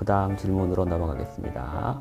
그 다음 질문으로 넘어가겠습니다.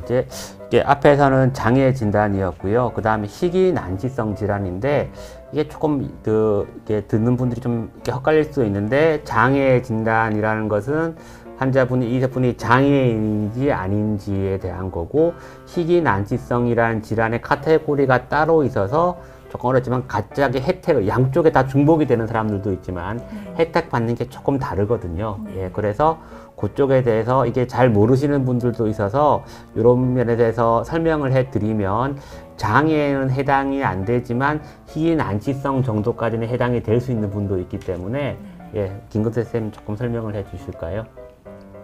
이제 이게 앞에서는 장애 진단이었고요. 그 다음에 희귀 난치성 질환인데 이게 조금 이게 듣는 분들이 좀 이렇게 헷갈릴 수 있는데 장애 진단이라는 것은 이분이 장애인인지 아닌지에 대한 거고 희귀 난치성이라는 질환의 카테고리가 따로 있어서 조금 어렵지만 갑자기 혜택을 양쪽에 다 중복이 되는 사람들도 있지만 혜택 받는 게 조금 다르거든요. 예, 그래서 그쪽에 대해서 이게 잘 모르시는 분들도 있어서 이런 면에 대해서 설명을 해드리면 장애에는 해당이 안 되지만 희귀 난치성 정도까지는 해당이 될 수 있는 분도 있기 때문에 예, 김근태 쌤 조금 설명을 해 주실까요?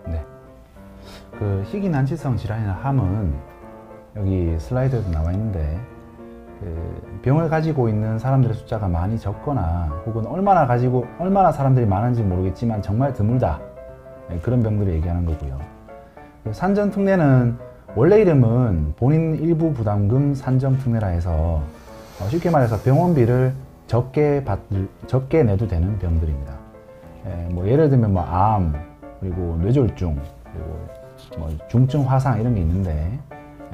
네. 그 희귀 난치성 질환이나 함은 여기 슬라이드에도 나와 있는데 그 병을 가지고 있는 사람들의 숫자가 많이 적거나 혹은 얼마나 사람들이 많은지 모르겠지만 정말 드물다. 네, 그런 병들을 얘기하는 거고요. 산전특례는 원래 이름은 본인 일부 부담금 산정특례라 해서 쉽게 말해서 병원비를 적게 내도 되는 병들입니다. 뭐 예를 들면 뭐 암, 그리고 뇌졸중, 그리고 뭐 중증 화상 이런 게 있는데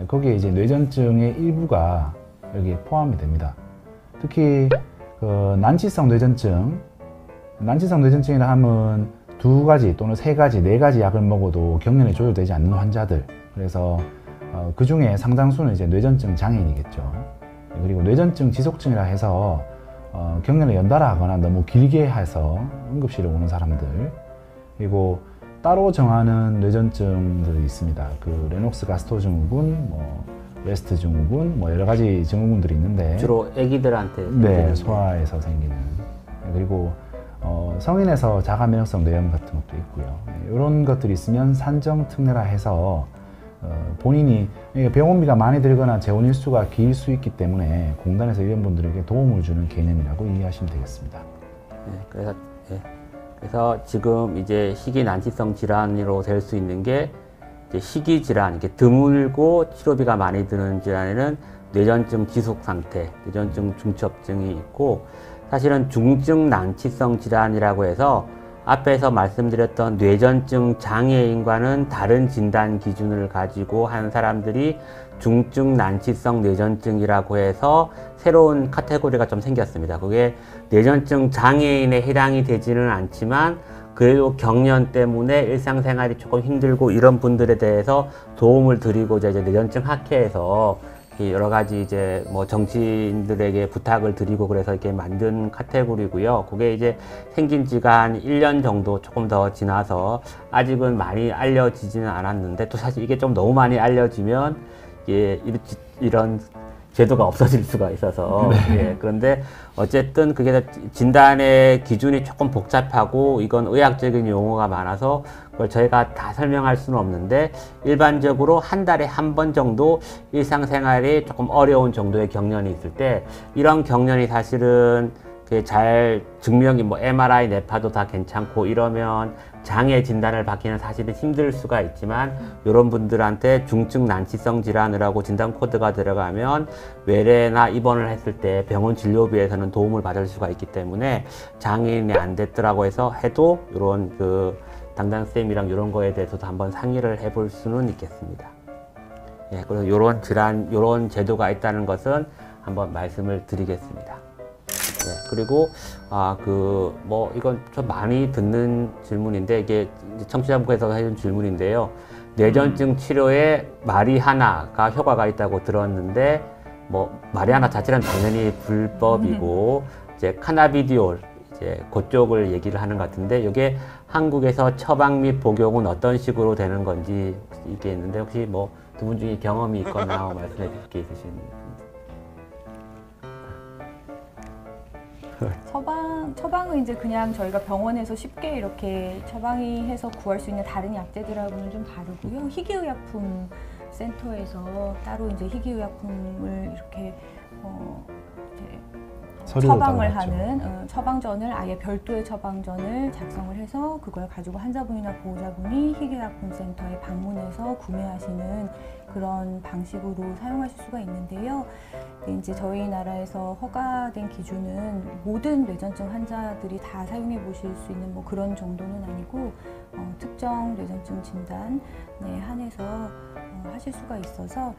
거기에 이제 뇌전증의 일부가 여기에 포함이 됩니다. 특히 그 난치성 뇌전증이라 하면 2가지 또는 3가지, 4가지 약을 먹어도 경련이 조절되지 않는 환자들. 그래서 그 중에 상당수는 이제 뇌전증 장애인이겠죠. 그리고 뇌전증 지속증이라 해서 경련을 연달아 하거나 너무 길게 해서 응급실에 오는 사람들. 그리고 따로 정하는 뇌전증들이 있습니다. 그 레녹스 가스토 증후군, 뭐 웨스트 증후군, 뭐 여러 가지 증후군들이 있는데 주로 아기들한테 네, 소아에서 생기는. 그리고 성인에서 자가 면역성 뇌염 같은 것도 있고요. 이런 것들이 있으면 산정특례라 해서 본인이 병원비가 많이 들거나 재원 일수가 길 수 있기 때문에 공단에서 이런 분들에게 도움을 주는 개념이라고 이해하시면 되겠습니다. 네, 그래서 지금 이제 희귀 난치성 질환으로 될 수 있는 게 이제 희귀 질환, 이게 드물고 치료비가 많이 드는 질환에는 뇌전증 지속 상태, 뇌전증 중첩증이 있고 사실은 중증 난치성 질환이라고 해서 앞에서 말씀드렸던 뇌전증 장애인과는 다른 진단 기준을 가지고 한 사람들이 중증 난치성 뇌전증이라고 해서 새로운 카테고리가 좀 생겼습니다. 그게 뇌전증 장애인에 해당이 되지는 않지만 그래도 경련 때문에 일상생활이 조금 힘들고 이런 분들에 대해서 도움을 드리고자 이제 뇌전증 학회에서 여러 가지 이제 뭐 정치인들에게 부탁을 드리고 그래서 이렇게 만든 카테고리고요. 그게 이제 생긴 지가 한 1년 정도 조금 더 지나서 아직은 많이 알려지지는 않았는데 또 사실 이게 좀 너무 많이 알려지면 이런 제도가 없어질 수가 있어서 예, 그런데 어쨌든 그게 진단의 기준이 조금 복잡하고 이건 의학적인 용어가 많아서 그걸 저희가 다 설명할 수는 없는데 일반적으로 한 달에 한 번 정도 일상생활이 조금 어려운 정도의 경련이 있을 때 이런 경련이 사실은 잘 증명이 뭐 MRI, 뇌파도 다 괜찮고 이러면 장애 진단을 받기는 사실은 힘들 수가 있지만 이런 분들한테 중증 난치성 질환이라고 진단 코드가 들어가면 외래나 입원을 했을 때 병원 진료비에서는 도움을 받을 수가 있기 때문에 장애인이 안 됐더라고 해서 해도 이런 담당쌤이랑 이런 거에 대해서도 한번 상의를 해볼 수는 있겠습니다. 예, 그래서 이런 질환, 이런 제도가 있다는 것은 한번 말씀을 드리겠습니다. 네, 그리고 이건 좀 많이 듣는 질문인데 이게 청취자분께서 해준 질문인데요. 뇌전증 치료에 마리하나가 효과가 있다고 들었는데 뭐 마리하나 자체는 당연히 불법이고 이제 카나비디올 이제 그쪽을 얘기를 하는 것 같은데 이게 한국에서 처방 및 복용은 어떤 식으로 되는 건지 이게 있는데 혹시 뭐 두 분 중에 경험이 있거나 말씀해 주실 게 있으신가요? 처방은 이제 그냥 저희가 병원에서 쉽게 이렇게 처방이 해서 구할 수 있는 다른 약제들하고는 좀 다르고요. 희귀의약품 센터에서 따로 이제 희귀의약품을 이렇게 서류를 처방을 따라갔죠. 하는 처방전을 아예 별도의 처방전을 작성을 해서 그걸 가지고 환자분이나 보호자분이 희귀약품센터에 방문해서 구매하시는 그런 방식으로 사용하실 수가 있는데요. 근데 이제 저희 나라에서 허가된 기준은 모든 뇌전증 환자들이 다 사용해 보실 수 있는 뭐 그런 정도는 아니고 특정 뇌전증 진단에 한해서 하실 수가 있어서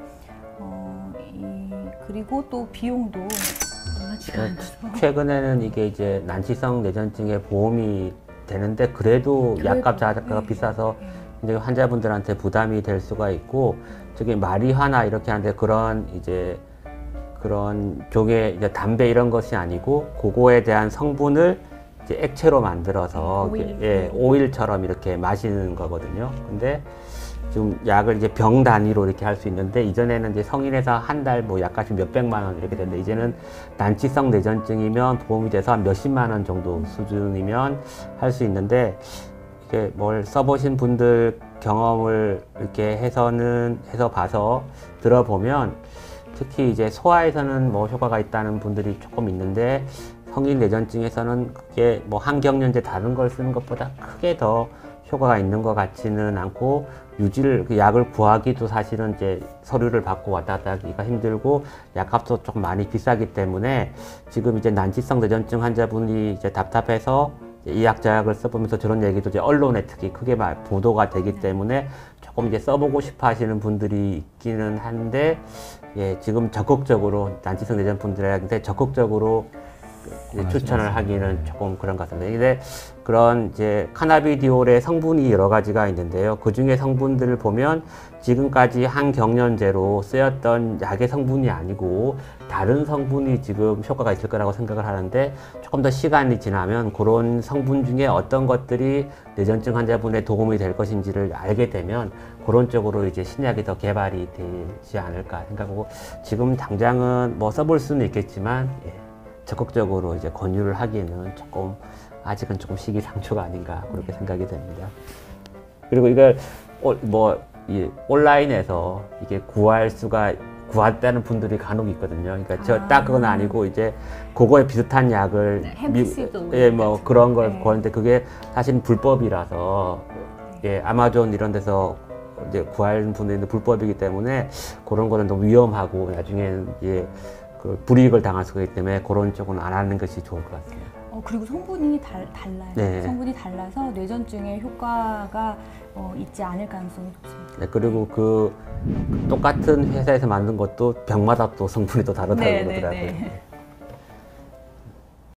그리고 또 비용도 만만치가 않아서 최근에는 이게 이제 난치성 뇌전증에 보험이 되는데 그래도 약값 자재가 비싸서 이제 환자분들한테 부담이 될 수가 있고 저기 마리화나 이렇게 하는데 그런 이제 그런 종의 이제 담배 이런 것이 아니고 그거에 대한 성분을 이제 액체로 만들어서 오일. 오일처럼 이렇게 마시는 거거든요. 근데 지금 약을 이제 병 단위로 이렇게 할 수 있는데 이전에는 이제 성인에서 한 달 뭐 약값이 몇백만 원 이렇게 되는데 이제는 난치성 뇌전증이면 보험이 돼서 한 몇십만 원 정도 수준이면 할 수 있는데 이게 뭘 써보신 분들 경험을 이렇게 해서 봐서 들어보면 특히 이제 소아에서는 뭐 효과가 있다는 분들이 조금 있는데 성인 뇌전증에서는 그게 뭐 항경련제 다른 걸 쓰는 것보다 크게 더 효과가 있는 것 같지는 않고 그 약을 구하기도 사실은 이제 서류를 받고 왔다 갔다 하기가 힘들고 약값도 조금 많이 비싸기 때문에 지금 이제 난치성 뇌전증 환자분이 이제 답답해서 이 약을 써보면서 저런 얘기도 이제 언론에 특히 크게 보도가 되기 때문에 조금 이제 써보고 싶어 하시는 분들이 있기는 한데 예, 지금 적극적으로 난치성 뇌전 분들한테 적극적으로 추천을 하기는 조금 그런 것 같습니다. 근데 그런 이제 카나비디올의 성분이 여러 가지가 있는데요. 그 중에 성분들을 보면 지금까지 항경련제로 쓰였던 약의 성분이 아니고 다른 성분이 지금 효과가 있을 거라고 생각을 하는데 조금 더 시간이 지나면 그런 성분 중에 어떤 것들이 뇌전증 환자분의 도움이 될 것인지를 알게 되면 그런 쪽으로 이제 신약이 더 개발이 되지 않을까 생각하고 지금 당장은 뭐 써볼 수는 있겠지만 예, 적극적으로 이제 권유를 하기에는 조금 아직은 조금 시기상조가 아닌가 그렇게 생각이 됩니다. 그리고 이걸 이 온라인에서 이게 구했다는 분들이 간혹 있거든요. 그러니까 저 딱 그건 아니고 이제 그거에 비슷한 약을 예, 뭐 그런 걸 구하는데 그게 사실 불법이라서 예, 아마존 이런 데서 이제 구하는 분들이 불법이기 때문에 그런 거는 너무 위험하고 나중에는 이제 그 불이익을 당할 수가 있기 때문에 그런 쪽은 안 하는 것이 좋을 것 같습니다. 그리고 성분이 달라요. 네. 성분이 달라서 뇌전증에 효과가 있지 않을 가능성이 높습니다. 네, 그리고 그 똑같은 회사에서 만든 것도 병마다 또 성분이 또 다르다고 네, 그러더라고요. 네, 네.